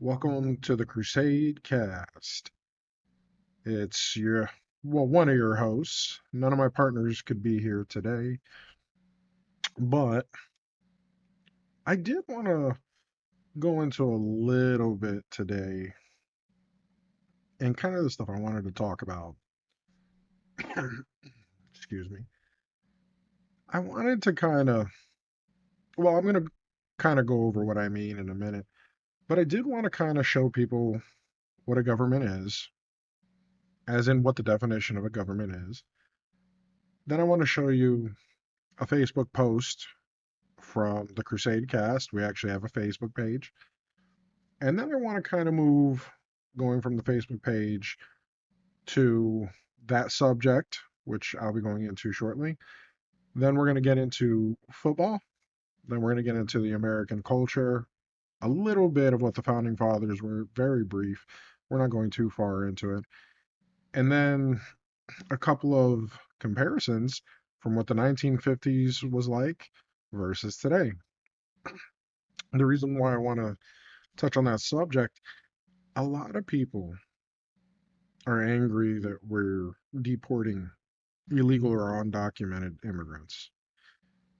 Welcome to the Crusade Cast. It's one of your hosts. None of my partners could be here today, but I did want to go into a little bit today and kind of the stuff I wanted to talk about. Excuse me. I wanted to I'm going to kind of go over what I mean in a minute, but I did want to kind of show people what a government is, as in what the definition of a government is. Then I want to show you a Facebook post from the Crusade Cast. We actually have a Facebook page. And then I want to kind of move going from the Facebook page to that subject, which I'll be going into shortly. Then we're going to get into football. Then we're going to get into the American culture, a little bit of what the founding fathers were, very brief. We're not going too far into it. And then a couple of comparisons from what the 1950s was like versus today. The reason why I want to touch on that subject, a lot of people are angry that we're deporting illegal or undocumented immigrants.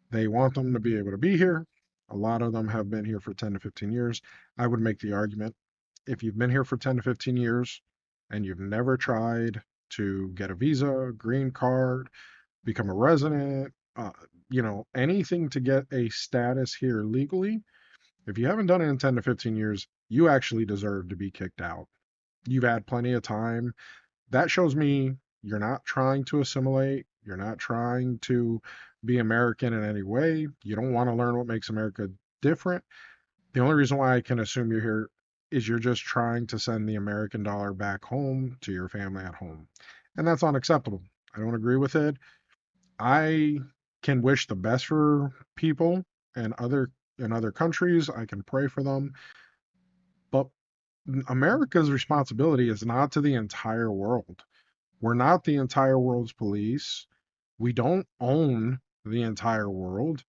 They want them to be able to be here. A lot of them have been here for 10 to 15 years. I would make the argument if you've been here for 10 to 15 years and you've never tried to get a visa, green card, become a resident, anything to get a status here legally, if you haven't done it in 10 to 15 years, you actually deserve to be kicked out. You've had plenty of time. That shows me you're not trying to assimilate. You're not trying to be American in any way. You don't want to learn what makes America different. The only reason why I can assume you're here is you're just trying to send the American dollar back home to your family at home. And that's unacceptable. I don't agree with it. I can wish the best for people and other countries. I can pray for them. But America's responsibility is not to the entire world. We're not the entire world's police. We don't own the entire world.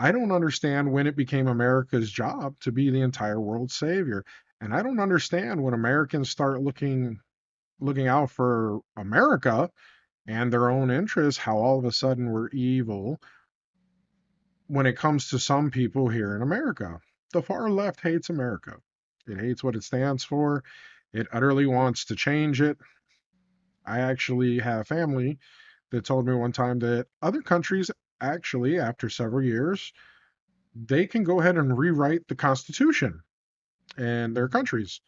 I don't understand when it became America's job to be the entire world's savior. And I don't understand when Americans start looking out for America and their own interests, how all of a sudden we're evil when it comes to some people here in America. The far left hates America. It hates what it stands for. It utterly wants to change it. I actually have family that told me one time that other countries actually, after several years, they can go ahead and rewrite the Constitution in their countries.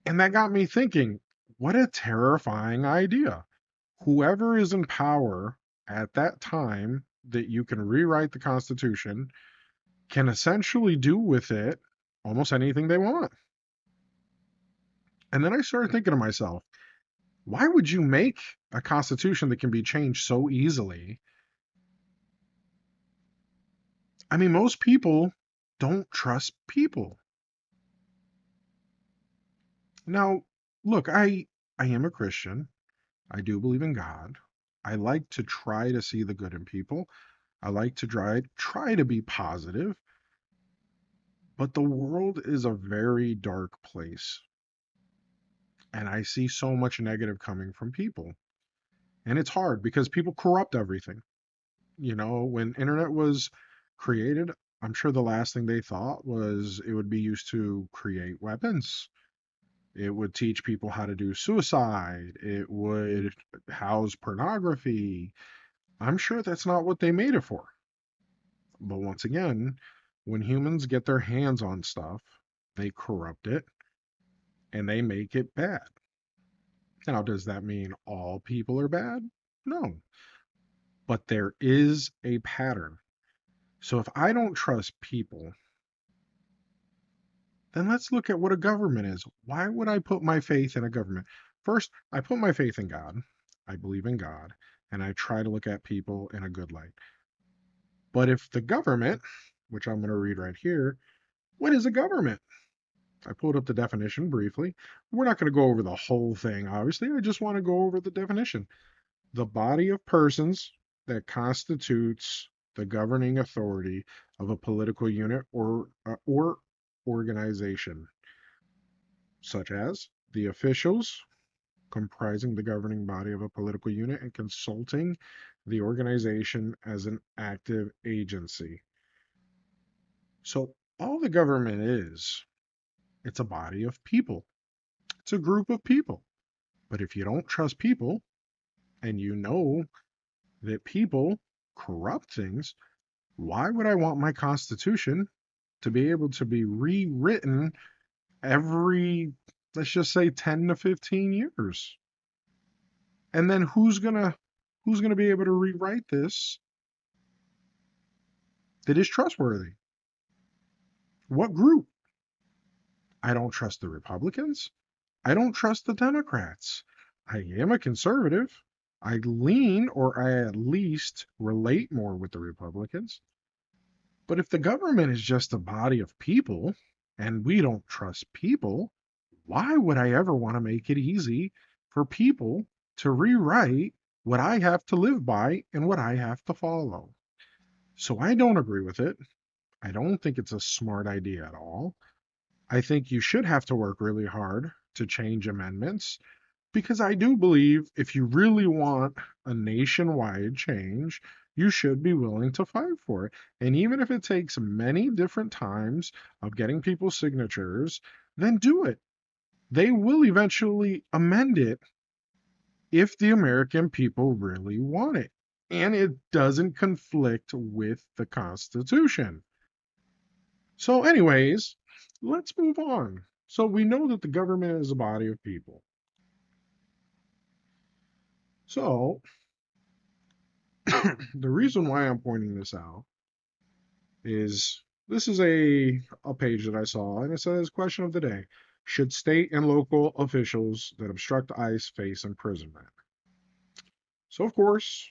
And that got me thinking, what a terrifying idea. Whoever is in power at that time that you can rewrite the Constitution can essentially do with it almost anything they want. And then I started thinking to myself, why would you make a constitution that can be changed so easily? I mean, most people don't trust people. Now, look, I am a Christian. I do believe in God. I like to try to see the good in people. I like to try to be positive, but the world is a very dark place. And I see so much negative coming from people. And it's hard because people corrupt everything. When internet was created, I'm sure the last thing they thought was it would be used to create weapons. It would teach people how to do suicide. It would house pornography. I'm sure that's not what they made it for. But once again, when humans get their hands on stuff, they corrupt it and they make it bad. Now, does that mean all people are bad? No. But there is a pattern. So if I don't trust people, then let's look at what a government is. Why would I put my faith in a government? First, I put my faith in God. I believe in God, and I try to look at people in a good light. But if the government, which I'm going to read right here, what is a government? I pulled up the definition briefly. We're not going to go over the whole thing, obviously. I just want to go over the definition. The body of persons that constitutes the governing authority of a political unit or organization, such as the officials comprising the governing body of a political unit and consulting the organization as an active agency. So all the government is, it's a body of people. It's a group of people. But if you don't trust people and you know that people corrupt things, why would I want my constitution to be able to be rewritten every, let's just say, 10 to 15 years? And then who's going to be able to rewrite this that is trustworthy? What group? I don't trust the Republicans. I don't trust the Democrats. I am a conservative. I lean, or I at least relate more with the Republicans. But if the government is just a body of people and we don't trust people, why would I ever want to make it easy for people to rewrite what I have to live by and what I have to follow? So I don't agree with it. I don't think it's a smart idea at all. I think you should have to work really hard to change amendments because I do believe if you really want a nationwide change, you should be willing to fight for it. And even if it takes many different times of getting people's signatures, then do it. They will eventually amend it if the American people really want it. And it doesn't conflict with the Constitution. So, anyways, let's move on. So, we know that the government is a body of people. So, the reason why I'm pointing this out is this is a page that I saw, and it says, question of the day: should state and local officials that obstruct ICE face imprisonment? So, of course,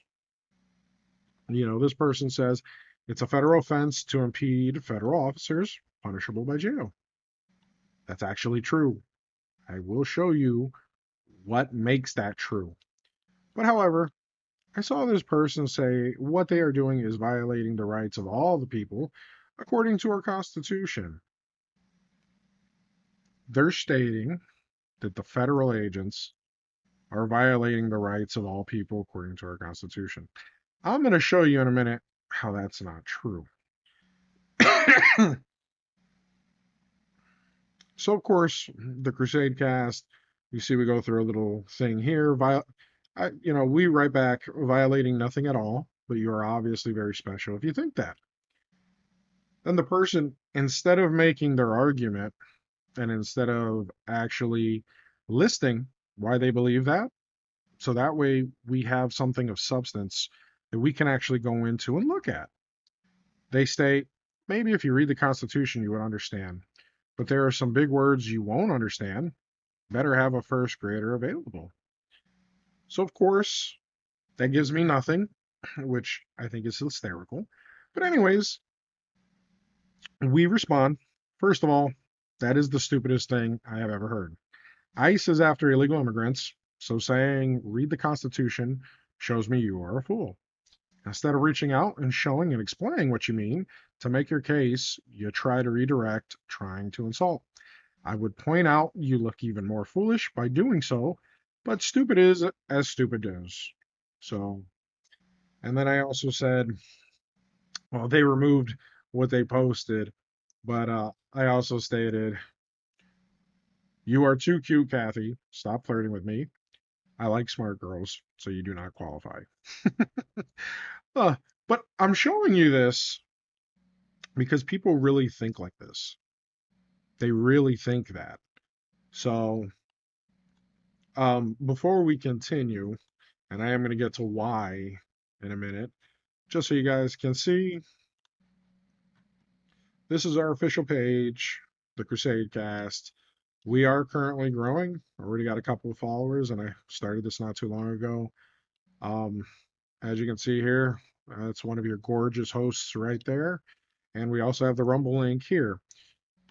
this person says it's a federal offense to impede federal officers, punishable by jail. That's actually true. I will show you what makes that true. But however, I saw this person say what they are doing is violating the rights of all the people according to our Constitution. They're stating that the federal agents are violating the rights of all people according to our Constitution. I'm going to show you in a minute how that's not true. So, of course, the Crusade cast, you see, we go through a little thing here. We write back violating nothing at all, but you are obviously very special if you think that. Then the person, instead of making their argument and instead of actually listing why they believe that, so that way we have something of substance that we can actually go into and look at. They state, maybe if you read the Constitution, you would understand. But there are some big words you won't understand. Better have a first grader available. So, of course, that gives me nothing, which I think is hysterical. But, anyways, we respond. First of all, that is the stupidest thing I have ever heard. ICE is after illegal immigrants, so saying read the Constitution shows me you are a fool. Instead of reaching out and showing and explaining what you mean to make your case, you try to redirect, trying to insult. I would point out you look even more foolish by doing so, but stupid is as stupid does. So, and then I also said, well, they removed what they posted, but I also stated, you are too cute, Kathy. Stop flirting with me. I like smart girls, so you do not qualify. But I'm showing you this because people really think like this. They really think that. So, before we continue, and I am going to get to why in a minute, just so you guys can see, this is our official page, the Crusade Cast. We are currently growing. Already got a couple of followers, and I started this not too long ago. Um, as you can see here, that's one of your gorgeous hosts right there. And we also have the Rumble link here.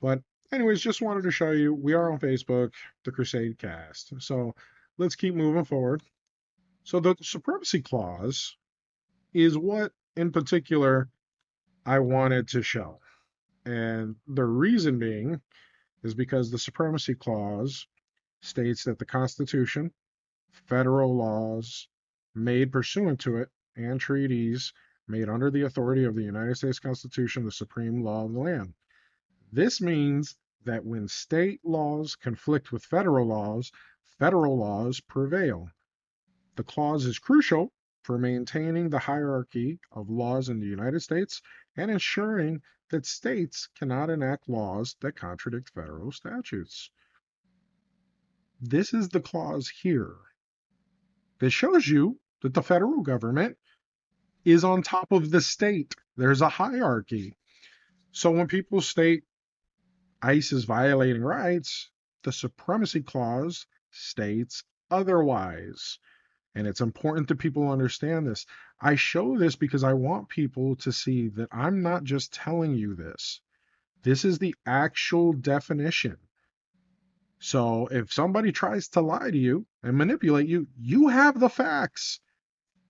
But anyways, just wanted to show you we are on Facebook, the Crusade Cast. So let's keep moving forward. So the Supremacy Clause is what in particular I wanted to show. And the reason being is because the Supremacy Clause states that the Constitution, federal laws made pursuant to it, and treaties made under the authority of the United States Constitution, the supreme law of the land. This means that when state laws conflict with federal laws prevail. The clause is crucial for maintaining the hierarchy of laws in the United States and ensuring that states cannot enact laws that contradict federal statutes. This is the clause here. This shows you that the federal government is on top of the state. There's a hierarchy. So when people state ICE is violating rights, the Supremacy Clause states otherwise. And it's important that people understand this. I show this because I want people to see that I'm not just telling you this. This is the actual definition. So if somebody tries to lie to you and manipulate you, you have the facts.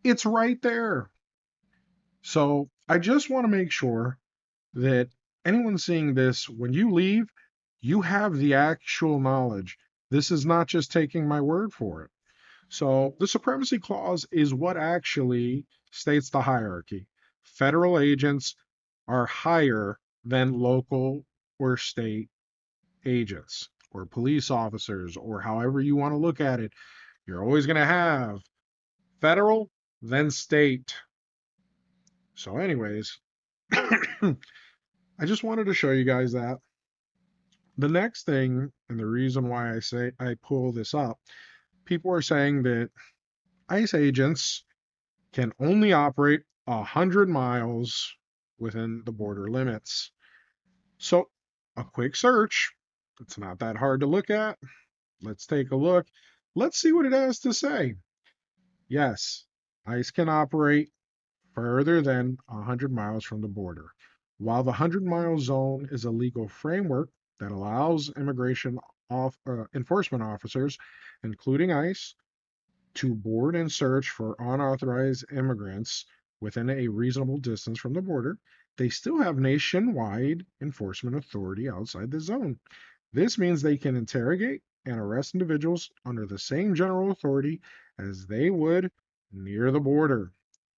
It's right there. So I just want to make sure that anyone seeing this, when you leave, you have the actual knowledge. This is not just taking my word for it. So the Supremacy Clause is what actually states the hierarchy. Federal agents are higher than local or state agents or police officers, or however you want to look at it. You're always going to have federal, then state. So, anyways, I just wanted to show you guys that. The next thing, and the reason why I pull this up, people are saying that ICE agents can only operate 100 miles within the border limits. So, a quick search, it's not that hard to look at. Let's take a look. Let's see what it has to say. Yes, ICE can operate further than 100 miles from the border. While the 100-mile zone is a legal framework that allows immigration enforcement officers, including ICE, to board and search for unauthorized immigrants within a reasonable distance from the border, they still have nationwide enforcement authority outside the zone. This means they can interrogate and arrest individuals under the same general authority as they would near the border,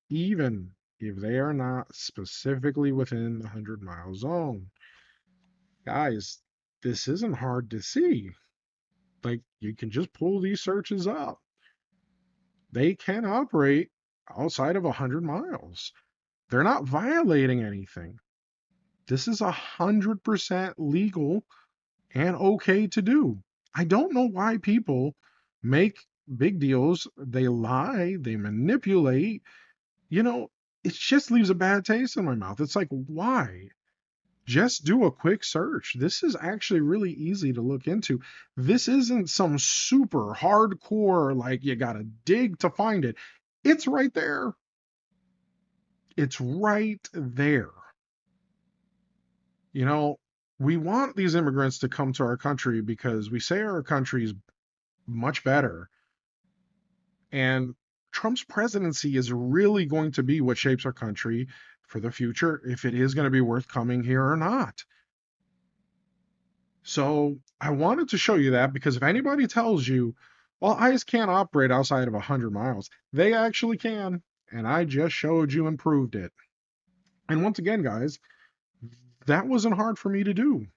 even if they are not specifically within the 100-mile zone. Guys, this isn't hard to see. Like, you can just pull these searches up. They can operate outside of 100 miles. They're not violating anything. This is 100% legal and okay to do. I don't know why people make big deals. They lie, they manipulate. It just leaves a bad taste in my mouth. It's like, why? Just do a quick search. This is actually really easy to look into. This isn't some super hardcore, like you got to dig to find it. It's right there. It's right there. You know, we want these immigrants to come to our country because we say our country is much better. And Trump's presidency is really going to be what shapes our country for the future, if it is going to be worth coming here or not. So I wanted to show you that because if anybody tells you, well, ICE can't operate outside of 100 miles, they actually can. And I just showed you and proved it. And once again, guys, that wasn't hard for me to do.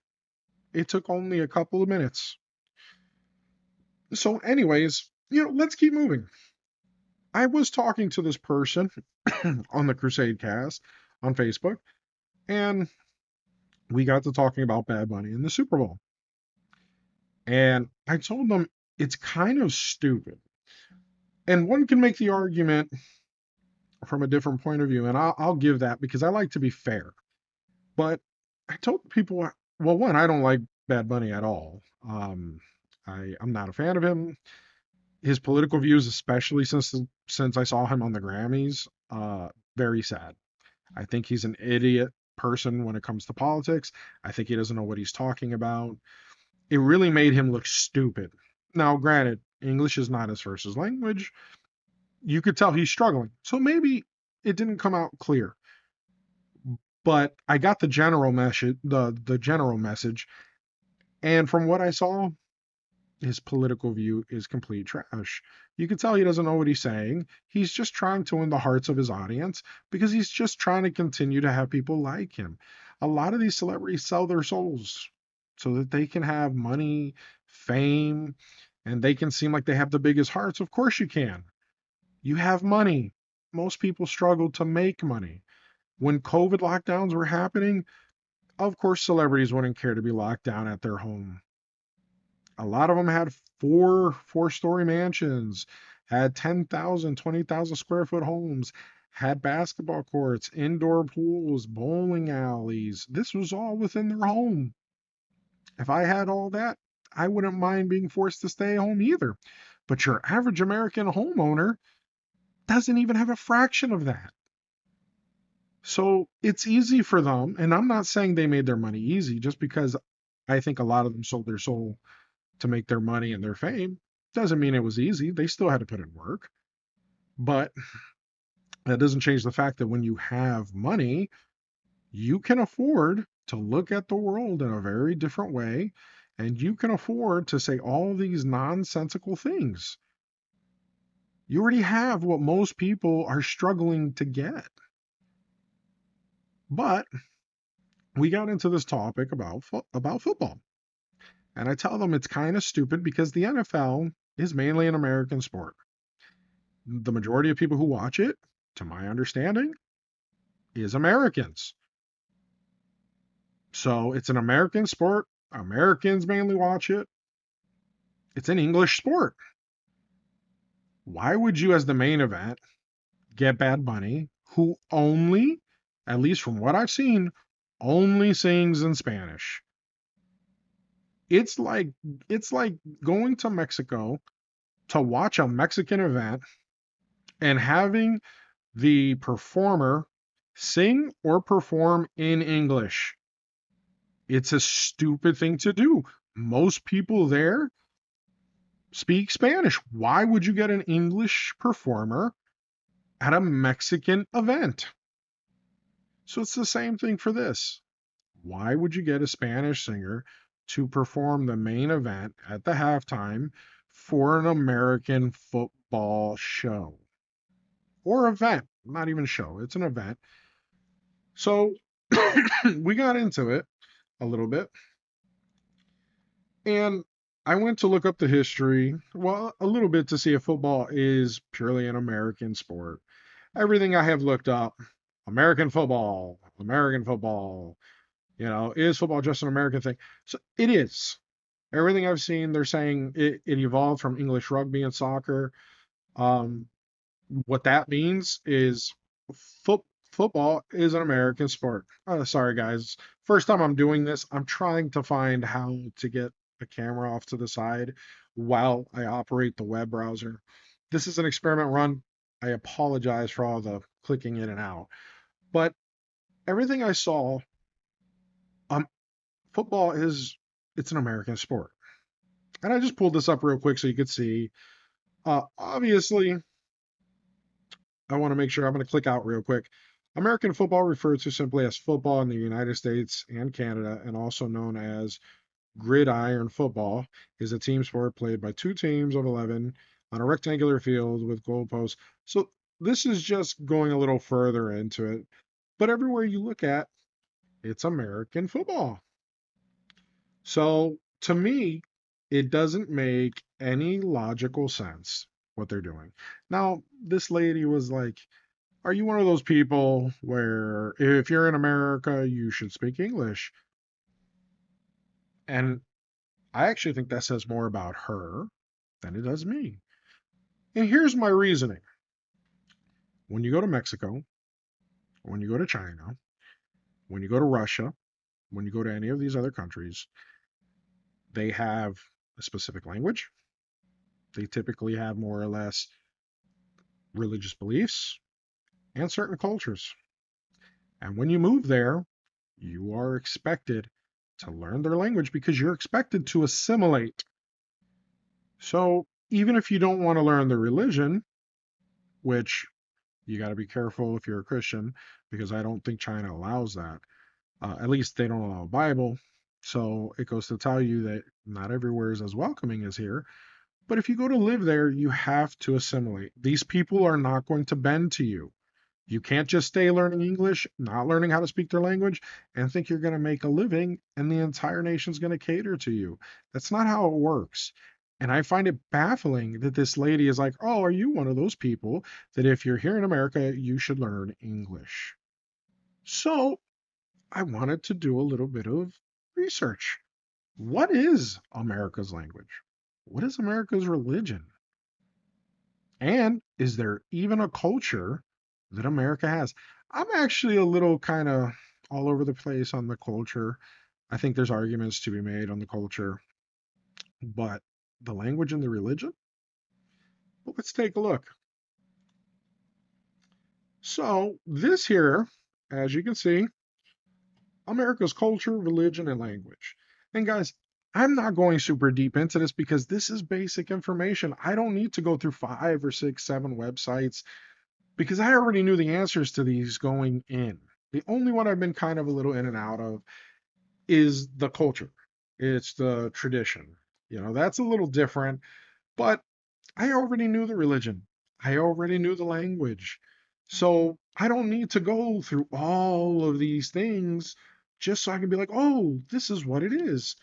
It took only a couple of minutes. So, anyways, let's keep moving. I was talking to this person on the Crusade Cast on Facebook, and we got to talking about Bad Bunny in the Super Bowl. And I told them it's kind of stupid. And one can make the argument from a different point of view, and I'll give that because I like to be fair. But I told people, well, one, I don't like Bad Bunny at all. I'm not a fan of him. His political views, especially since I saw him on the Grammys, very sad. I think he's an idiot person when it comes to politics. I think he doesn't know what he's talking about. It really made him look stupid. Now, granted, English is not his first language. You could tell he's struggling. So maybe it didn't come out clear. But I got the general message, and from what I saw, his political view is complete trash. You can tell he doesn't know what he's saying. He's just trying to win the hearts of his audience because he's just trying to continue to have people like him. A lot of these celebrities sell their souls so that they can have money, fame, and they can seem like they have the biggest hearts. Of course you can. You have money. Most people struggle to make money. When COVID lockdowns were happening, of course celebrities wouldn't care to be locked down at their home. A lot of them had four-story mansions, had 10,000, 20,000 square foot homes, had basketball courts, indoor pools, bowling alleys. This was all within their home. If I had all that, I wouldn't mind being forced to stay home either. But your average American homeowner doesn't even have a fraction of that. So it's easy for them. And I'm not saying they made their money easy just because I think a lot of them sold their soul to make their money and their fame. Doesn't mean it was easy. They still had to put in work. But that doesn't change the fact that when you have money, you can afford to look at the world in a very different way. And you can afford to say all these nonsensical things. You already have what most people are struggling to get. But we got into this topic about football. And I tell them it's kind of stupid because the NFL is mainly an American sport. The majority of people who watch it, to my understanding, is Americans. So it's an American sport. Americans mainly watch it. It's an English sport. Why would you, as the main event, get Bad Bunny, who only, at least from what I've seen, only sings in Spanish? It's like it's like going to Mexico to watch a Mexican event and having the performer sing or perform in English. It's a stupid thing to do. Most people there speak Spanish. Why would you get an English performer at a Mexican event? So it's the same thing for this. Why would you get a Spanish singer to perform the main event at the halftime for an American football show or event? Not even show, it's an event. So we got into it a little bit, and I went to look up the history, well, a little bit to see if football is purely an American sport. Everything I have looked up, American football, American football, is football just an American thing? So it is. Everything I've seen, they're saying it evolved from English rugby and soccer. Um, what that means is foot, football is an American sport. Sorry, guys. First time I'm doing this, I'm trying to find how to get the camera off to the side while I operate the web browser. This is an experiment run. I apologize for all the clicking in and out. But everything I saw, um, football it's an American sport. And I just pulled this up real quick so you could see. Obviously, I want to make sure I'm going to click out real quick. American football, referred to simply as football in the United States and Canada, and also known as gridiron football, is a team sport played by two teams of 11 on a rectangular field with goalposts. So this is just going a little further into it. But everywhere you look at, it's American football. So to me, it doesn't make any logical sense what they're doing. Now, this lady was like, are you one of those people where if you're in America, you should speak English? And I actually think that says more about her than it does me. And here's my reasoning. When you go to Mexico, when you go to China, when you go to Russia, when you go to any of these other countries, they have a specific language. They typically have more or less religious beliefs and certain cultures. And when you move there, you are expected to learn their language because you're expected to assimilate. So even if you don't want to learn the religion, which You got to be careful if you're a Christian because I don't think China allows that. At least they don't allow a Bible. So it goes to tell you that not everywhere is as welcoming as here. But if you go to live there, you have to assimilate. These people are not going to bend to you. You can't just stay learning English, not learning how to speak their language, and think you're going to make a living and the entire nation's going to cater to you. That's not how it works. And I find it baffling that this lady is like, oh, are you one of those people that if you're here in America, you should learn English? So I wanted to do a little bit of research. What is America's language? What is America's religion? And is there even a culture that America has? I'm actually a little kind of all over the place on the culture. I think there's arguments to be made on the culture, but the language and the religion? Well, let's take a look. So, this here, as you can see, America's culture, religion, and language. And guys, I'm not going super deep into this because this is basic information. I don't need to go through 5 or 6, 7 websites because I already knew the answers to these going in. The only one I've been kind of a little in and out of is the culture. It's the tradition. That's a little different, but I already knew the religion. I already knew the language. So I don't need to go through all of these things just so I can be like, oh, this is what it is.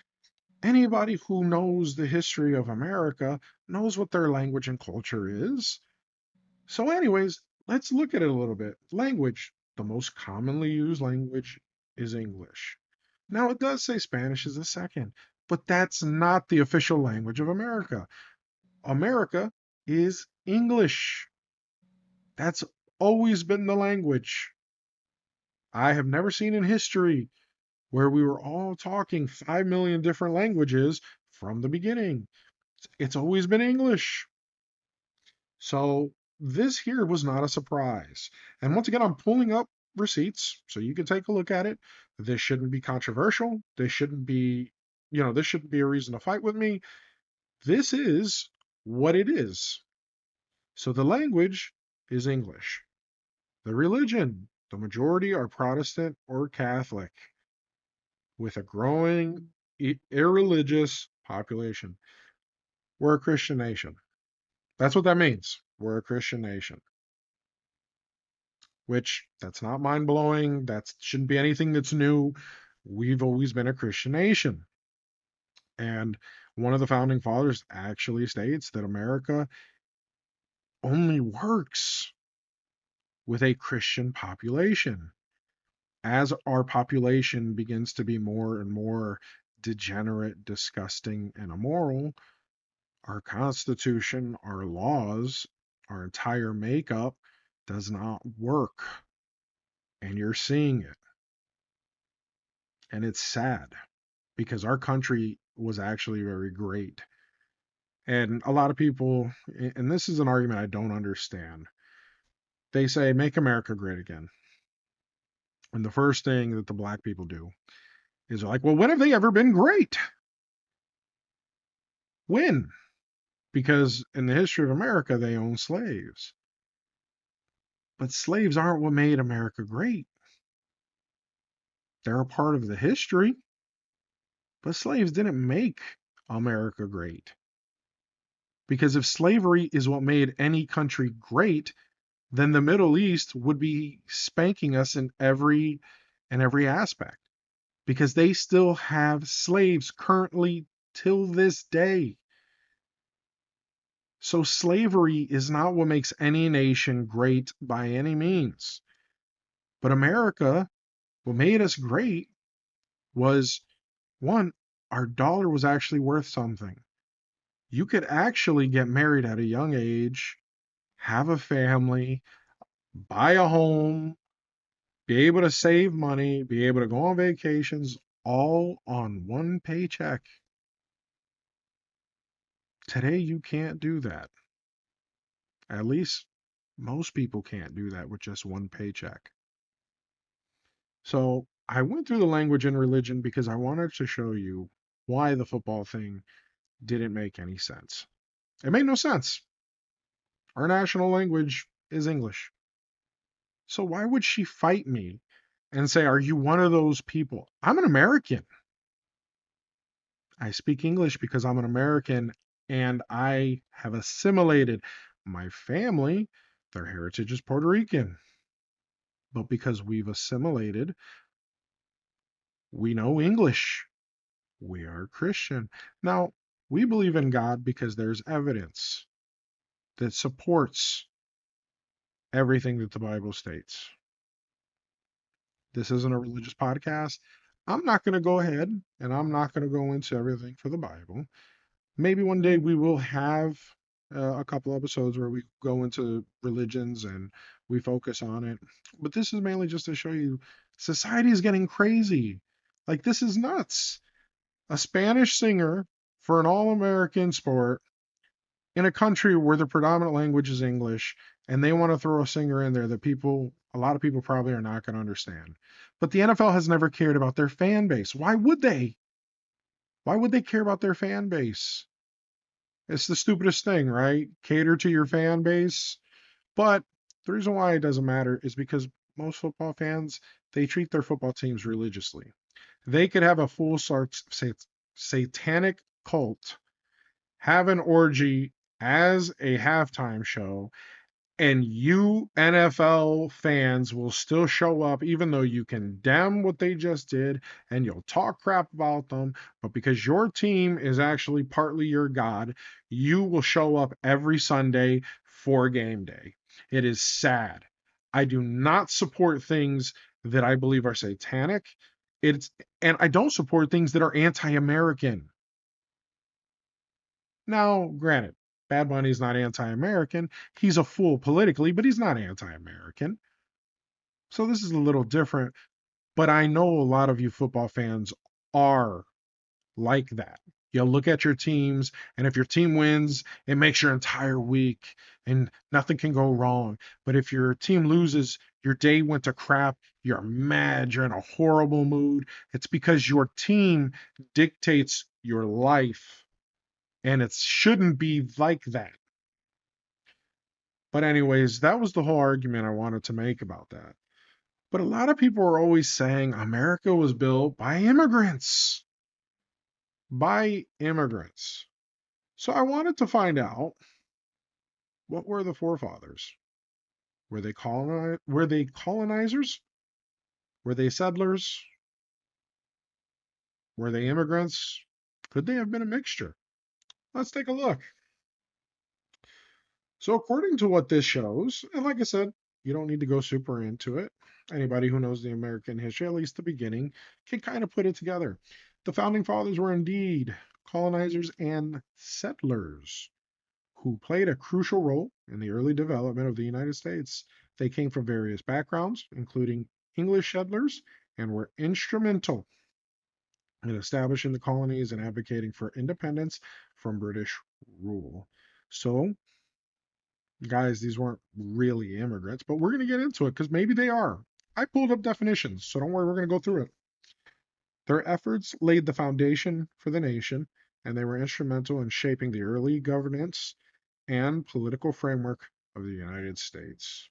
Anybody who knows the history of America knows what their language and culture is. So, anyways, let's look at it a little bit. Language. The most commonly used language is English. Now, it does say Spanish is the second, but that's not the official language of America. America is English. That's always been the language. I have never seen in history where we were all talking 5 million different languages from the beginning. It's always been English. So this here was not a surprise. And once again, I'm pulling up receipts so you can take a look at it. This shouldn't be controversial. This shouldn't be a reason to fight with me. This is what it is. So the language is English. The religion, the majority are Protestant or Catholic, with a growing irreligious population. We're a Christian nation. That's what that means. We're a Christian nation. Which that's not mind blowing. That shouldn't be anything that's new. We've always been a Christian nation. And one of the founding fathers actually states that America only works with a Christian population. As our population begins to be more and more degenerate, disgusting, and immoral, our Constitution, our laws, our entire makeup does not work. And you're seeing it. And it's sad because our country was actually very great. And a lot of people, and this is an argument I don't understand, they say, make America great again. And the first thing that the black people do is they're like, well, when have they ever been great? When? Because in the history of America, they owned slaves. But slaves aren't what made America great. They're a part of the history, but slaves didn't make America great. Because if slavery is what made any country great, then the Middle East would be spanking us in every aspect because they still have slaves currently till this day. So slavery is not what makes any nation great by any means. But America, what made us great was one, our dollar was actually worth something. You could actually get married at a young age, have a family, buy a home, be able to save money, be able to go on vacations, all on one paycheck. Today, you can't do that. At least most people can't do that with just one paycheck. So I went through the language and religion because I wanted to show you why the football thing didn't make any sense. It made no sense. Our national language is English. So why would she fight me and say, "Are you one of those people?" I'm an American. I speak English because I'm an American and I have assimilated. My family, their heritage is Puerto Rican, but because we've assimilated, we know English. We are Christian. Now, we believe in God because there's evidence that supports everything that the Bible states. This isn't a religious podcast. I'm not going to go ahead and I'm not going to go into everything for the Bible. Maybe one day we will have a couple episodes where we go into religions and we focus on it. But this is mainly just to show you society is getting crazy. Like, this is nuts. A Spanish singer for an all American sport in a country where the predominant language is English, and they want to throw a singer in there that a lot of people probably are not going to understand. But the NFL has never cared about their fan base. Why would they? Why would they care about their fan base? It's the stupidest thing, right? Cater to your fan base. But the reason why it doesn't matter is because most football fans, they treat their football teams religiously. They could have a full satanic cult, have an orgy as a halftime show, and you NFL fans will still show up even though you condemn what they just did and you'll talk crap about them. But because your team is actually partly your God, you will show up every Sunday for game day. It is sad. I do not support things that I believe are satanic. It's and I don't support things that are anti-American. Now, granted, Bad Bunny's not anti-American. He's a fool politically, but he's not anti-American. So this is a little different, but I know a lot of you football fans are like that. You look at your teams, and if your team wins, it makes your entire week and nothing can go wrong. But if your team loses, your day went to crap, you're mad, you're in a horrible mood. It's because your team dictates your life, and it shouldn't be like that. But anyways, that was the whole argument I wanted to make about that. But a lot of people are always saying America was built by immigrants. By immigrants. So I wanted to find out, what were the forefathers? Were they colonizers? Were they settlers? Were they immigrants? Could they have been a mixture? Let's take a look. So according to what this shows, and like I said, you don't need to go super into it. Anybody who knows the American history, at least the beginning, can kind of put it together. The founding fathers were indeed colonizers and settlers who played a crucial role in the early development of the United States. They came from various backgrounds, including English settlers, and were instrumental in establishing the colonies and advocating for independence from British rule. So, guys, these weren't really immigrants, but we're going to get into it because maybe they are. I pulled up definitions, so don't worry, we're going to go through it. Their efforts laid the foundation for the nation, and they were instrumental in shaping the early governance and political framework of the United States.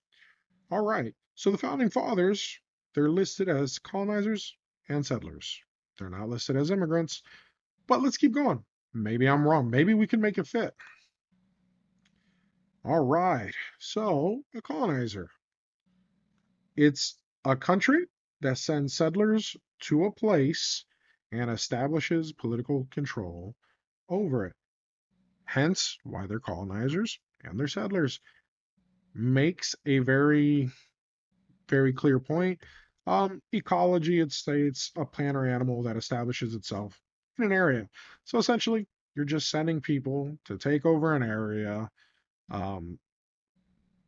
All right, so the founding fathers, they're listed as colonizers and settlers. They're not listed as immigrants, but let's keep going. Maybe I'm wrong. Maybe we can make it fit. All right, so a colonizer. It's a country that sends settlers to a place and establishes political control over it. Hence, why they're colonizers and they're settlers. Makes a very, very clear point. Ecology, it states a plant or animal that establishes itself in an area. So essentially, you're just sending people to take over an area. Um,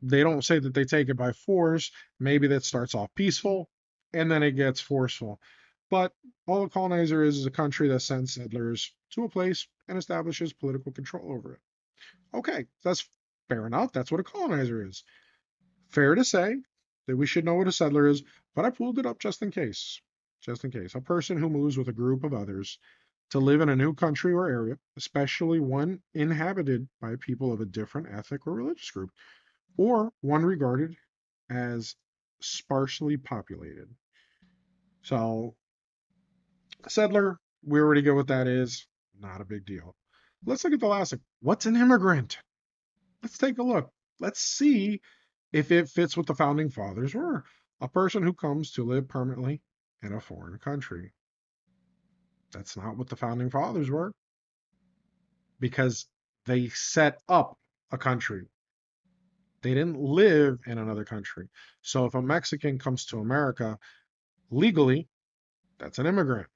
they don't say that they take it by force. Maybe that starts off peaceful and then it gets forceful. But all a colonizer is a country that sends settlers to a place and establishes political control over it. Okay, that's fair enough. That's what a colonizer is. Fair to say that we should know what a settler is, but I pulled it up just in case. Just in case. A person who moves with a group of others to live in a new country or area, especially one inhabited by people of a different ethnic or religious group, or one regarded as sparsely populated. So, settler, we already get what that is. Not a big deal. Let's look at the last one. What's an immigrant? Let's take a look. Let's see if it fits what the founding fathers were. A person who comes to live permanently in a foreign country. That's not what the founding fathers were because they set up a country. They didn't live in another country. So if a Mexican comes to America legally, that's an immigrant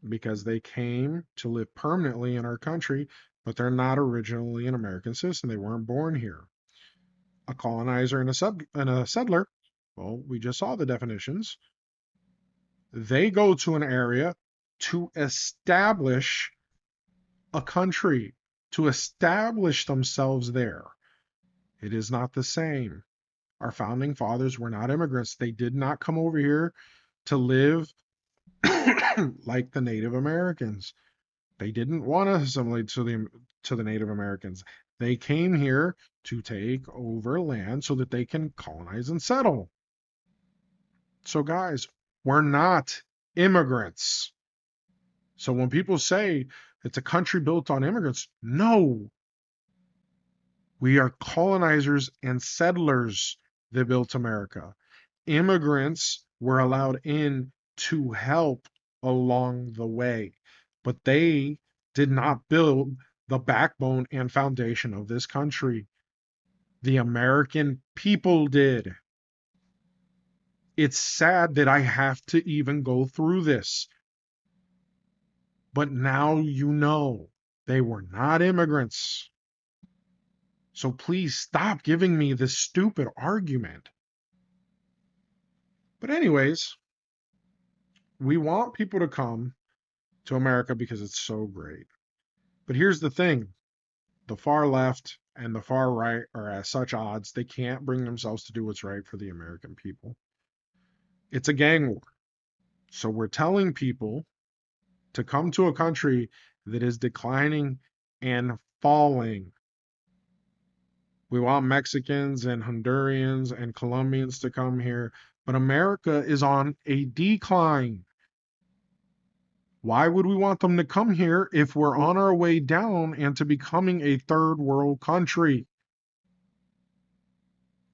because they came to live permanently in our country, but they're not originally an American citizen. They weren't born here. A colonizer and a settler, well, we just saw the definitions. They go to an area to establish a country, to establish themselves there. It is not the same. Our founding fathers were not immigrants. They did not come over here to live like the Native Americans. They didn't want to assimilate to the Native Americans. They came here to take over land so that they can colonize and settle. So guys, we're not immigrants. So when people say it's a country built on immigrants, no. We are colonizers and settlers that built America. Immigrants were allowed in to help along the way, but they did not build the backbone and foundation of this country. The American people did. It's sad that I have to even go through this, but now you know they were not immigrants. So please stop giving me this stupid argument. But anyways, we want people to come to America because it's so great. But here's the thing. The far left and the far right are at such odds, they can't bring themselves to do what's right for the American people. It's a gang war. So we're telling people to come to a country that is declining and falling. We want Mexicans and Hondurans and Colombians to come here, but America is on a decline. Why would we want them to come here if we're on our way down and to becoming a third world country?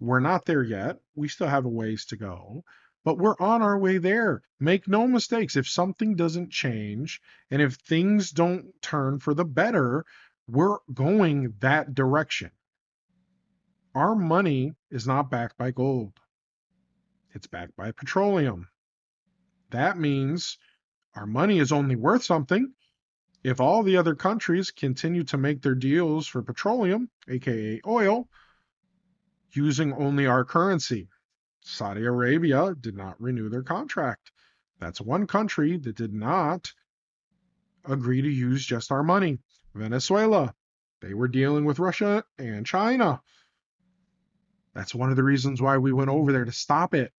We're not there yet. We still have a ways to go, but we're on our way there. Make no mistakes. If something doesn't change and if things don't turn for the better, we're going that direction. Our money is not backed by gold. It's backed by petroleum. That means our money is only worth something if all the other countries continue to make their deals for petroleum, aka oil, using only our currency. Saudi Arabia did not renew their contract. That's one country that did not agree to use just our money. Venezuela, they were dealing with Russia and China. That's one of the reasons why we went over there to stop it.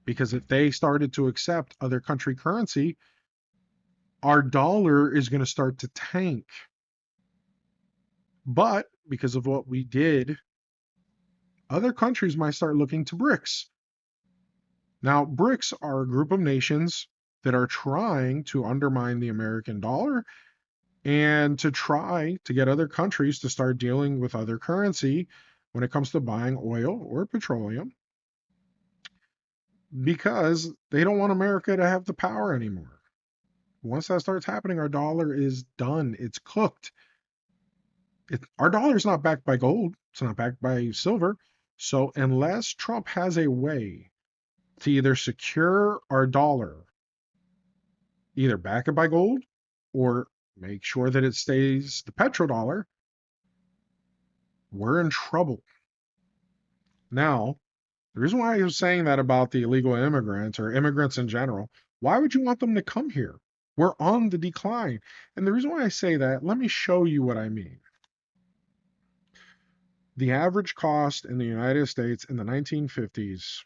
Because if they started to accept other country currency, our dollar is going to start to tank. But because of what we did, other countries might start looking to BRICS. Now, BRICS are a group of nations that are trying to undermine the American dollar and to try to get other countries to start dealing with other currency when it comes to buying oil or petroleum because they don't want America to have the power anymore. Once that starts happening, our dollar is done. It's cooked. Our dollar is not backed by gold. It's not backed by silver. So unless Trump has a way to either secure our dollar, either back it by gold or make sure that it stays the petrodollar, we're in trouble. Now, the reason why I was saying that about the illegal immigrants or immigrants in general, why would you want them to come here? We're on the decline. And the reason why I say that, let me show you what I mean. The average cost in the United States in the 1950s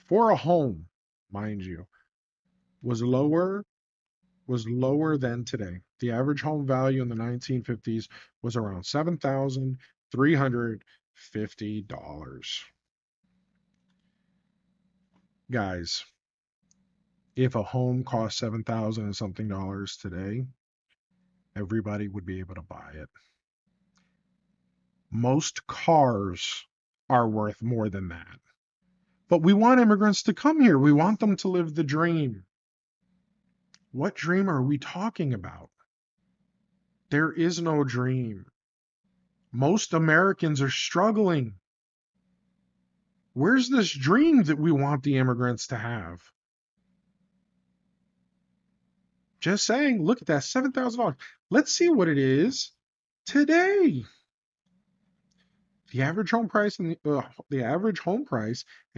for a home, mind you, was lower than today. The average home value in the 1950s was around $7,350. Guys, if a home costs 7,000 and something dollars today, everybody would be able to buy it. Most cars are worth more than that. But we want immigrants to come here. We want them to live the dream. What dream are we talking about? There is no dream. Most Americans are struggling. Where's this dream that we want the immigrants to have? Just saying, look at that, $7,000. Let's see what it is today. The average home price in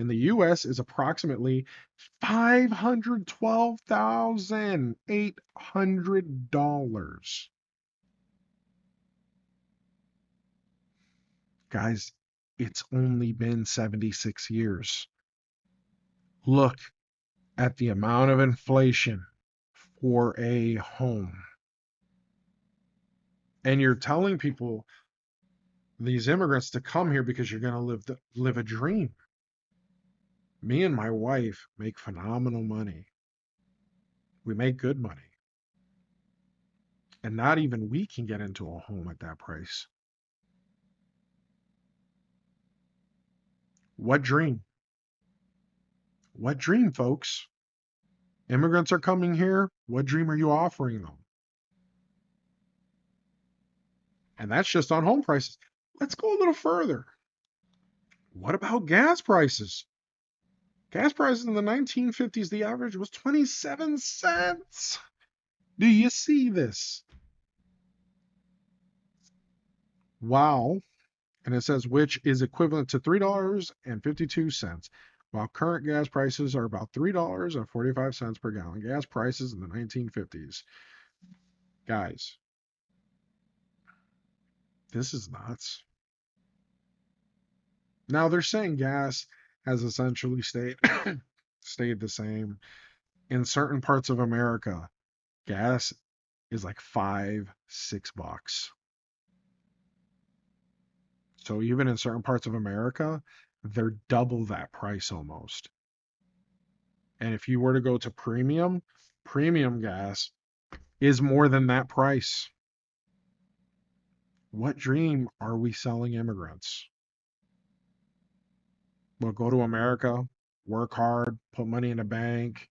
the U.S. is approximately $512,800. Guys, it's only been 76 years. Look at the amount of inflation for a home. And you're telling people, these immigrants, to come here because you're going to live a dream. Me and my wife make phenomenal money. We make good money. And not even we can get into a home at that price. What dream? What dream, folks? Immigrants are coming here. What dream are you offering them? And that's just on home prices. Let's go a little further. What about gas prices? Gas prices in the 1950s, the average was 27 cents. Do you see this? Wow. And it says which is equivalent to $3.52, while current gas prices are about $3.45 per gallon. Gas prices in the 1950s. Guys, this is nuts. Now they're saying gas has essentially stayed stayed the same. In certain parts of America, gas is like $5-6. So even in certain parts of America, they're double that price almost. And if you were to go to premium gas is more than that price. What dream are we selling immigrants? Well, go to America, work hard, put money in a bank,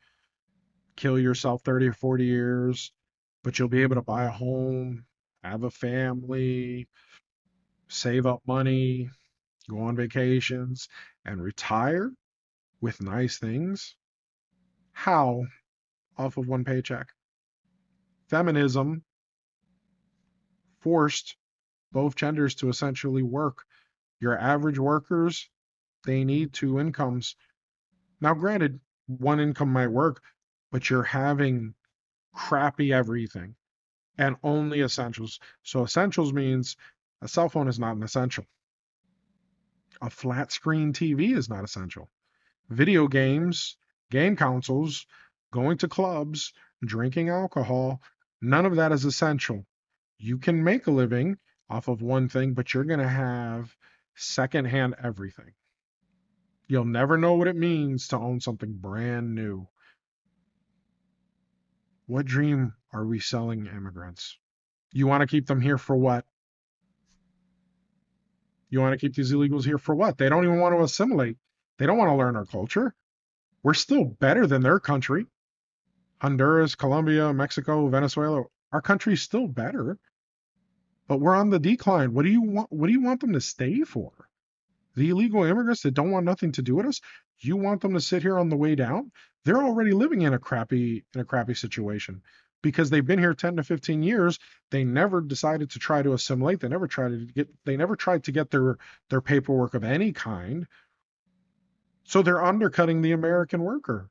kill yourself 30 or 40 years, but you'll be able to buy a home, have a family, save up money, go on vacations, and retire with nice things. How? Off of one paycheck. Feminism forced both genders to essentially work. Your average workers, they need two incomes. Now, granted, one income might work, but you're having crappy everything and only essentials. So, essentials means a cell phone is not an essential. A flat screen TV is not essential. Video games, game consoles, going to clubs, drinking alcohol, none of that is essential. You can make a living off of one thing, but you're going to have secondhand everything. You'll never know what it means to own something brand new. What dream are we selling immigrants? You want to keep them here for what? You want to keep these illegals here for what? They don't even want to assimilate. They don't want to learn our culture. We're still better than their country. Honduras, Colombia, Mexico, Venezuela. Our country's still better, but we're on the decline. What do you want? What do you want them to stay for? The illegal immigrants that don't want nothing to do with us, you want them to sit here on the way down? They're already living in a crappy situation because they've been here 10 to 15 years. They never decided to try to assimilate. They never tried to get their paperwork of any kind. So they're undercutting the American worker.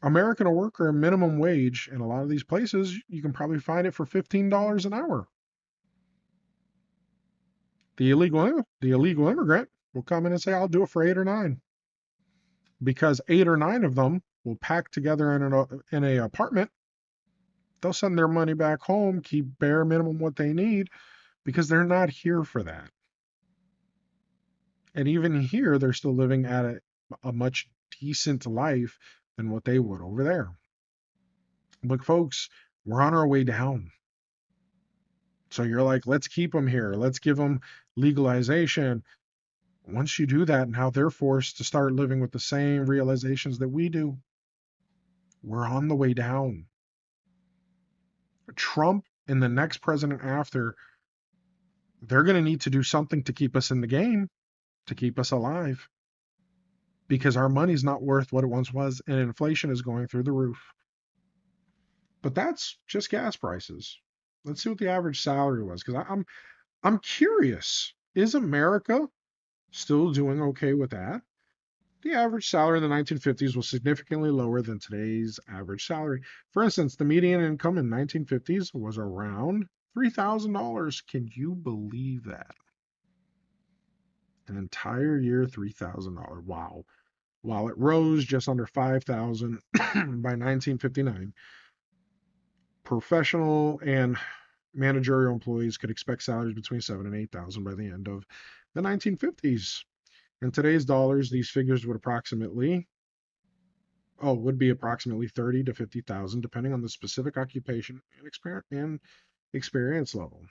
American worker minimum wage in a lot of these places, you can probably find it for $15 an hour. The illegal immigrant will come in and say, I'll do it for 8 or 9. Because 8 or 9 of them will pack together in a apartment. They'll send their money back home, keep bare minimum what they need, because they're not here for that. And even here, they're still living at a much decent life than what they would over there. Look, folks, we're on our way down. So you're like, let's keep them here. Let's give them legalization. Once you do that, now they're forced to start living with the same realizations that we do. We're on the way down. Trump and the next president after, they're going to need to do something to keep us in the game, to keep us alive, because our money's not worth what it once was, and inflation is going through the roof. But that's just gas prices. Let's see what the average salary was, because I'm curious. Is America still doing okay with that? The average salary in the 1950s was significantly lower than today's average salary. For instance, the median income in 1950s was around $3,000. Can you believe that? An entire year, $3,000. Wow. While it rose just under 5,000 by 1959, professional and managerial employees could expect salaries between 7 and 8,000 by the end of the 1950s. In today's dollars, these figures would be approximately 30 to 50,000, depending on the specific occupation and experience level.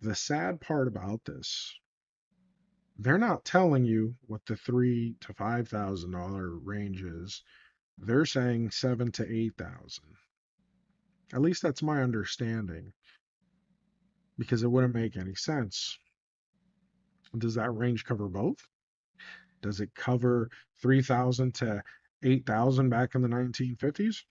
The sad part about this, they're not telling you what the $3,000 to $5,000 range is. They're saying 7 to 8,000. At least that's my understanding, because it wouldn't make any sense. Does that range cover both? Does it cover 3,000 to 8,000 back in the 1950s?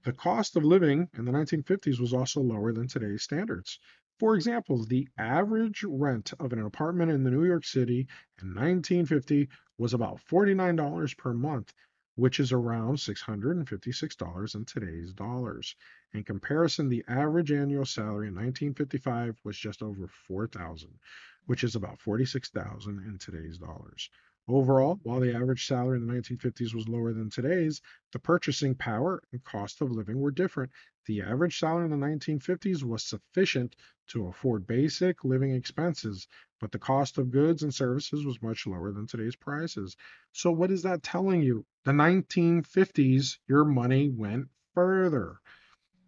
The cost of living in the 1950s was also lower than today's standards. For example, the average rent of an apartment in New York City in 1950 was about $49 per month, which is around $656 in today's dollars. In comparison, the average annual salary in 1955 was just over $4,000, which is about $46,000 in today's dollars. Overall, while the average salary in the 1950s was lower than today's, the purchasing power and cost of living were different. The average salary in the 1950s was sufficient to afford basic living expenses, but the cost of goods and services was much lower than today's prices. So, what is that telling you? The 1950s, your money went further.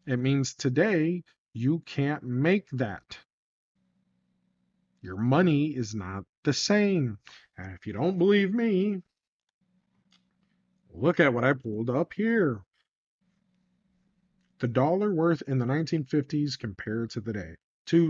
It means today you can't make that. Your money is not the same. And if you don't believe me, look at what I pulled up here. The dollar worth in the 1950s compared to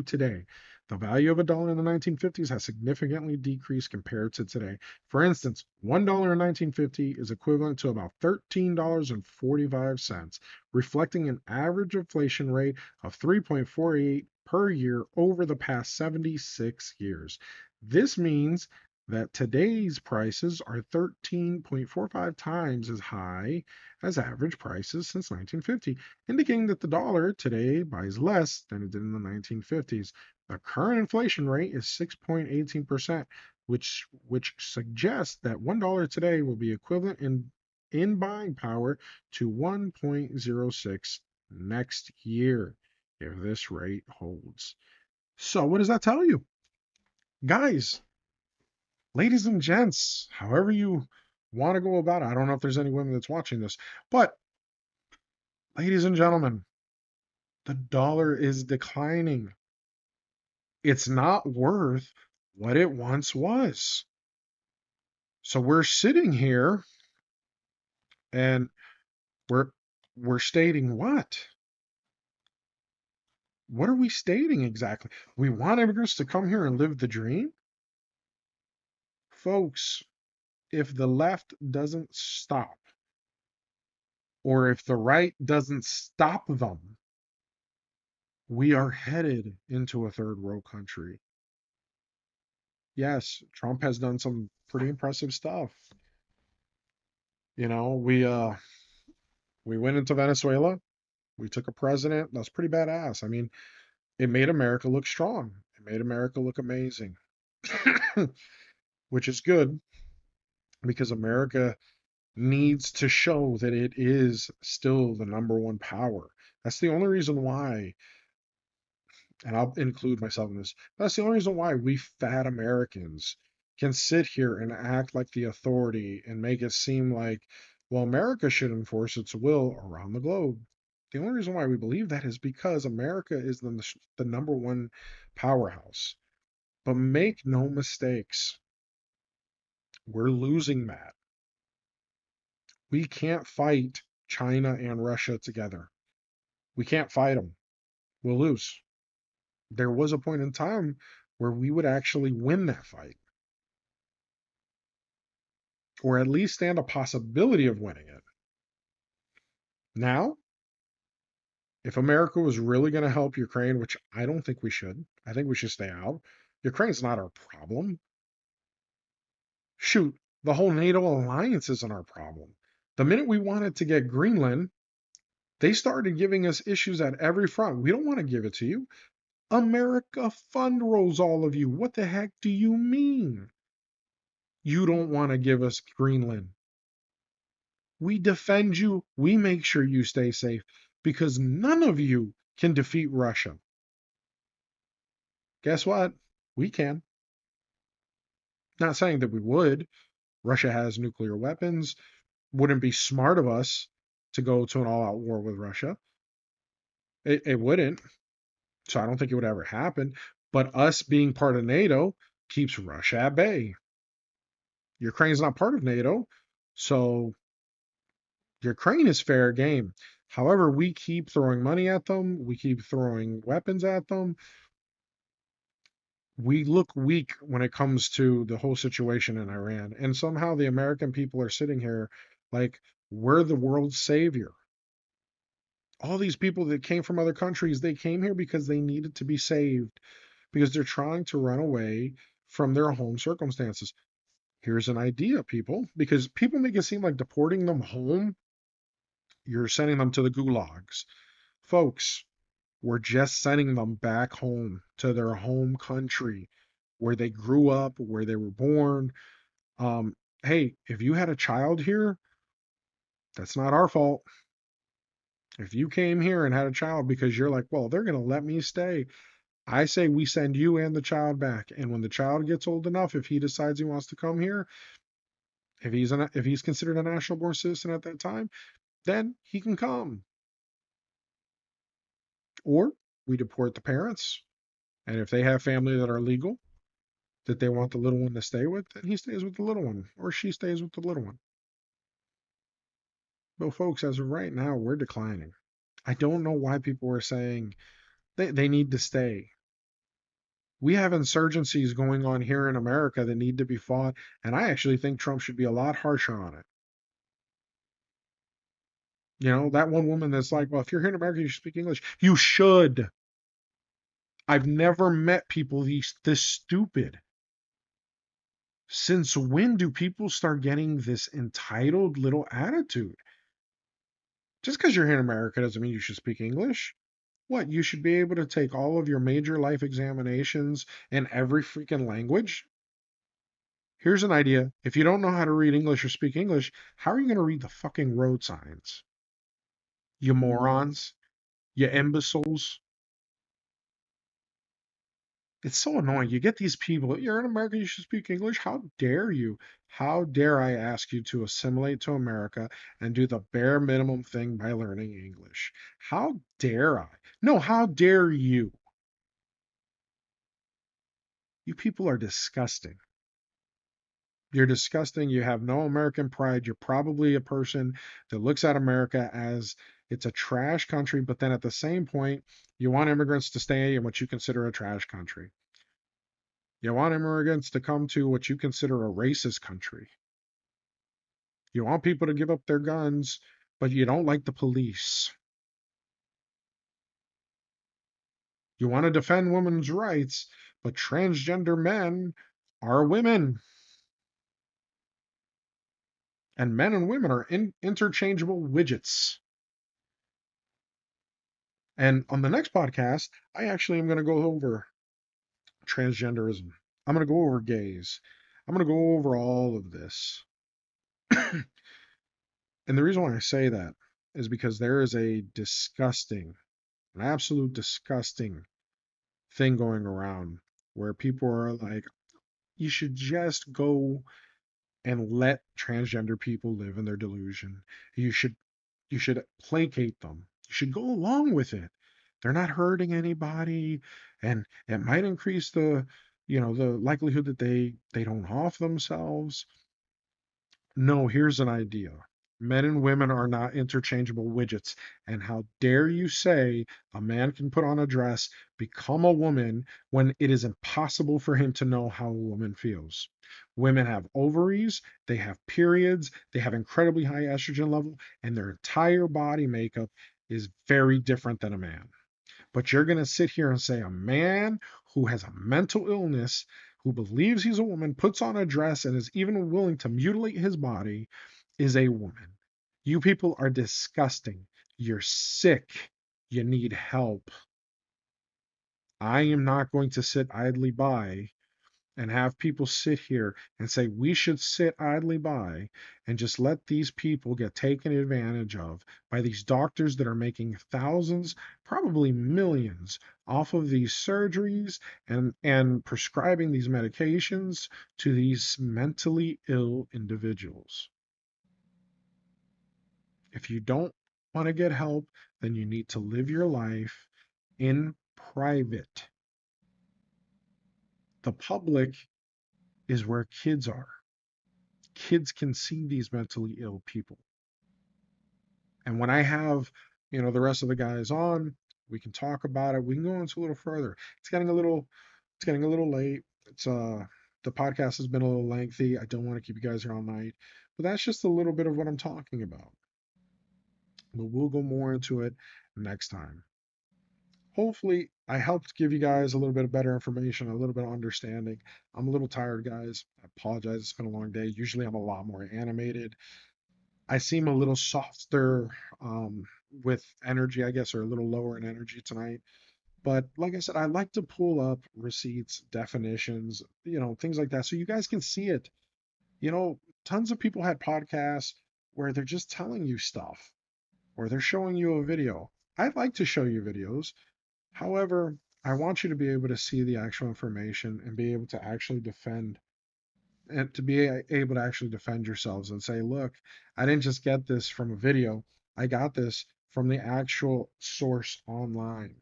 today. The value of a dollar in the 1950s has significantly decreased compared to today. For instance, $1 in 1950 is equivalent to about $13.45, reflecting an average inflation rate of 3.48 per year over the past 76 years. This means that today's prices are 13.45 times as high as average prices since 1950, indicating that the dollar today buys less than it did in the 1950s. The current inflation rate is 6.18%, which suggests that $1 today will be equivalent in buying power to 1.06 next year if this rate holds. So what does that tell you? Guys, ladies and gents, however you want to go about it. I don't know if there's any women that's watching this, but ladies and gentlemen, the dollar is declining. It's not worth what it once was. So we're sitting here and we're we're stating what? What are we stating exactly? We want immigrants to come here and live the dream? Folks, if the left doesn't stop, or if the right doesn't stop them, we are headed into a third world country. Yes, Trump has done some pretty impressive stuff. You know, we went into Venezuela. We took a president that's pretty badass. I mean, it made America look strong. It made America look amazing, which is good because America needs to show that it is still the number one power. That's the only reason why, and I'll include myself in this, that's the only reason why we fat Americans can sit here and act like the authority and make it seem like, well, America should enforce its will around the globe. The only reason why we believe that is because America is the number one powerhouse. But make no mistakes, we're losing that. We can't fight China and Russia together. We can't fight them. We'll lose. There was a point in time where we would actually win that fight, or at least stand a possibility of winning it. Now, if America was really going to help Ukraine, which I don't think we should, I think we should stay out. Ukraine's not our problem. Shoot, the whole NATO alliance isn't our problem. The minute we wanted to get Greenland, they started giving us issues at every front. We don't want to give it to you. America fund rolls all of you. What the heck do you mean? You don't want to give us Greenland. We defend you. We make sure you stay safe because none of you can defeat Russia. Guess what? We can. Not saying that we would. Russia has nuclear weapons. Wouldn't be smart of us to go to an all out war with Russia. It wouldn't. So I don't think it would ever happen. But us being part of NATO keeps Russia at bay. Ukraine's not part of NATO. So Ukraine is fair game. However, we keep throwing money at them. We keep throwing weapons at them. We look weak when it comes to the whole situation in Iran. And somehow the American people are sitting here like we're the world's savior. All these people that came from other countries, they came here because they needed to be saved, because they're trying to run away from their home circumstances. Here's an idea, people, because people make it seem like deporting them home, you're sending them to the gulags. Folks, we're just sending them back home to their home country where they grew up, where they were born. Hey, if you had a child here, that's not our fault. If you came here and had a child because you're like, well, they're going to let me stay, I say we send you and the child back. And when the child gets old enough, if he decides he wants to come here, if he's considered a national born citizen at that time, then he can come. Or we deport the parents, and if they have family that are legal that they want the little one to stay with, then he stays with the little one, or she stays with the little one. But folks, as of right now, we're declining. I don't know why people are saying they need to stay. We have insurgencies going on here in America that need to be fought, and I actually think Trump should be a lot harsher on it. You know, that one woman that's like, well, if you're here in America, you should speak English. You should. I've never met people this stupid. Since when do people start getting this entitled little attitude? Just because you're here in America doesn't mean you should speak English. What, you should be able to take all of your major life examinations in every freaking language? Here's an idea. If you don't know how to read English or speak English, how are you going to read the fucking road signs? You morons. You imbeciles. It's so annoying. You get these people, you're in America, you should speak English. How dare you? How dare I ask you to assimilate to America and do the bare minimum thing by learning English? How dare I? No, how dare you? You people are disgusting. You're disgusting. You have no American pride. You're probably a person that looks at America as it's a trash country, but then at the same point, you want immigrants to stay in what you consider a trash country. You want immigrants to come to what you consider a racist country. You want people to give up their guns, but you don't like the police. You want to defend women's rights, but transgender men are women. And men and women are interchangeable widgets. And on the next podcast, I actually am going to go over transgenderism. I'm going to go over gays. I'm going to go over all of this. And the reason why I say that is because there is a disgusting, an absolute disgusting thing going around where people are like, you should just go and let transgender people live in their delusion. You should you should placate them. You should go along with it. They're not hurting anybody, and it might increase the likelihood that they don't off themselves. No, here's an idea. Men and women are not interchangeable widgets. And how dare you say a man can put on a dress, become a woman, when it is impossible for him to know how a woman feels? Women have ovaries, they have periods, they have incredibly high estrogen level, and their entire body makeup is very different than a man. But you're going to sit here and say a man who has a mental illness, who believes he's a woman, puts on a dress, and is even willing to mutilate his body is a woman. You people are disgusting. You're sick. You need help. I am not going to sit idly by and have people sit here and say we should sit idly by and just let these people get taken advantage of by these doctors that are making thousands, probably millions off of these surgeries and prescribing these medications to these mentally ill individuals. If you don't want to get help, then you need to live your life in private. The public is where kids are. Kids can see these mentally ill people. And when I have, the rest of the guys on, we can talk about it. We can go into a little further. It's getting a little late. The podcast has been a little lengthy. I don't want to keep you guys here all night, but that's just a little bit of what I'm talking about. But we'll go more into it next time. Hopefully, I helped give you guys a little bit of better information, a little bit of understanding. I'm a little tired, guys. I apologize. It's been a long day. Usually, I'm a lot more animated. I seem a little softer with energy, I guess, or a little lower in energy tonight. But like I said, I like to pull up receipts, definitions, things like that, so you guys can see it. Tons of people had podcasts where they're just telling you stuff or they're showing you a video. I'd like to show you videos. However, I want you to be able to see the actual information and be able to actually defend and to be able to actually defend yourselves and say, look, I didn't just get this from a video. I got this from the actual source online.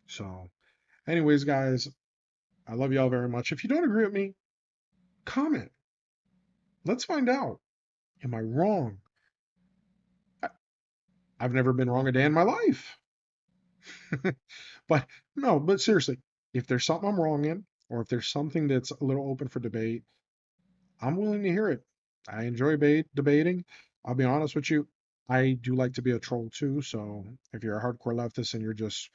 So, anyways, guys, I love y'all very much. If you don't agree with me, comment. Let's find out. Am I wrong? I, I've never been wrong a day in my life. But no, but seriously, if there's something I'm wrong in, or if there's something that's a little open for debate, I'm willing to hear it. I enjoy debating. I'll be honest with you. I do like to be a troll too. So if you're a hardcore leftist and you're just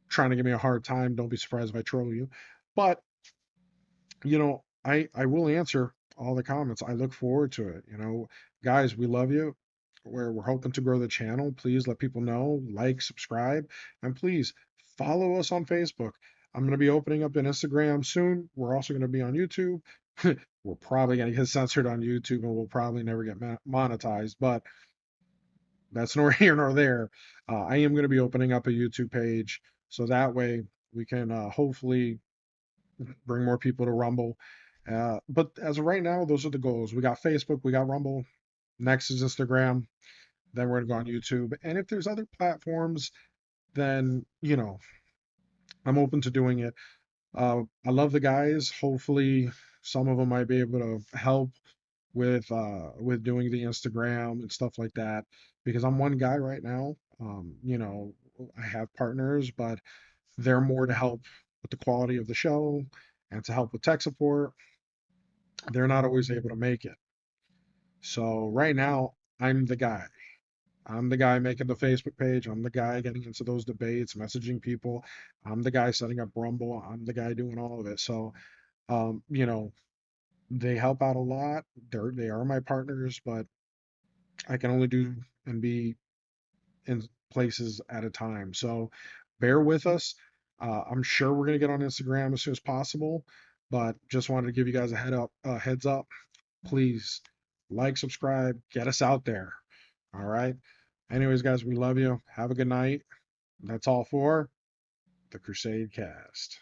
trying to give me a hard time, don't be surprised if I troll you. But I will answer all the comments. I look forward to it. Guys, we love you. We're hoping to grow the channel. Please let people know, like, subscribe, and please follow us on Facebook. I'm going to be opening up an Instagram soon. We're also going to be on YouTube. We're probably going to get censored on YouTube and we'll probably never get monetized, but that's nor here nor there. I am going to be opening up a YouTube page so that way we can hopefully bring more people to Rumble. But as of right now, those are the goals. We got Facebook, we got Rumble, next is Instagram, then we're going to go on YouTube. And if there's other platforms, then, I'm open to doing it. I love the guys. Hopefully, some of them might be able to help with doing the Instagram and stuff like that because I'm one guy right now. I have partners, but they're more to help with the quality of the show and to help with tech support. They're not always able to make it. So right now, I'm the guy. I'm the guy making the Facebook page. I'm the guy getting into those debates, messaging people. I'm the guy setting up Rumble. I'm the guy doing all of it. So, um, you know, they help out a lot. They are my partners, but I can only do and be in places at a time. So bear with us. I'm sure we're gonna get on Instagram as soon as possible, but just wanted to give you guys heads up. Please like, subscribe, get us out there. All right. Anyways, guys, we love you. Have a good night. That's all for the Crusade Cast.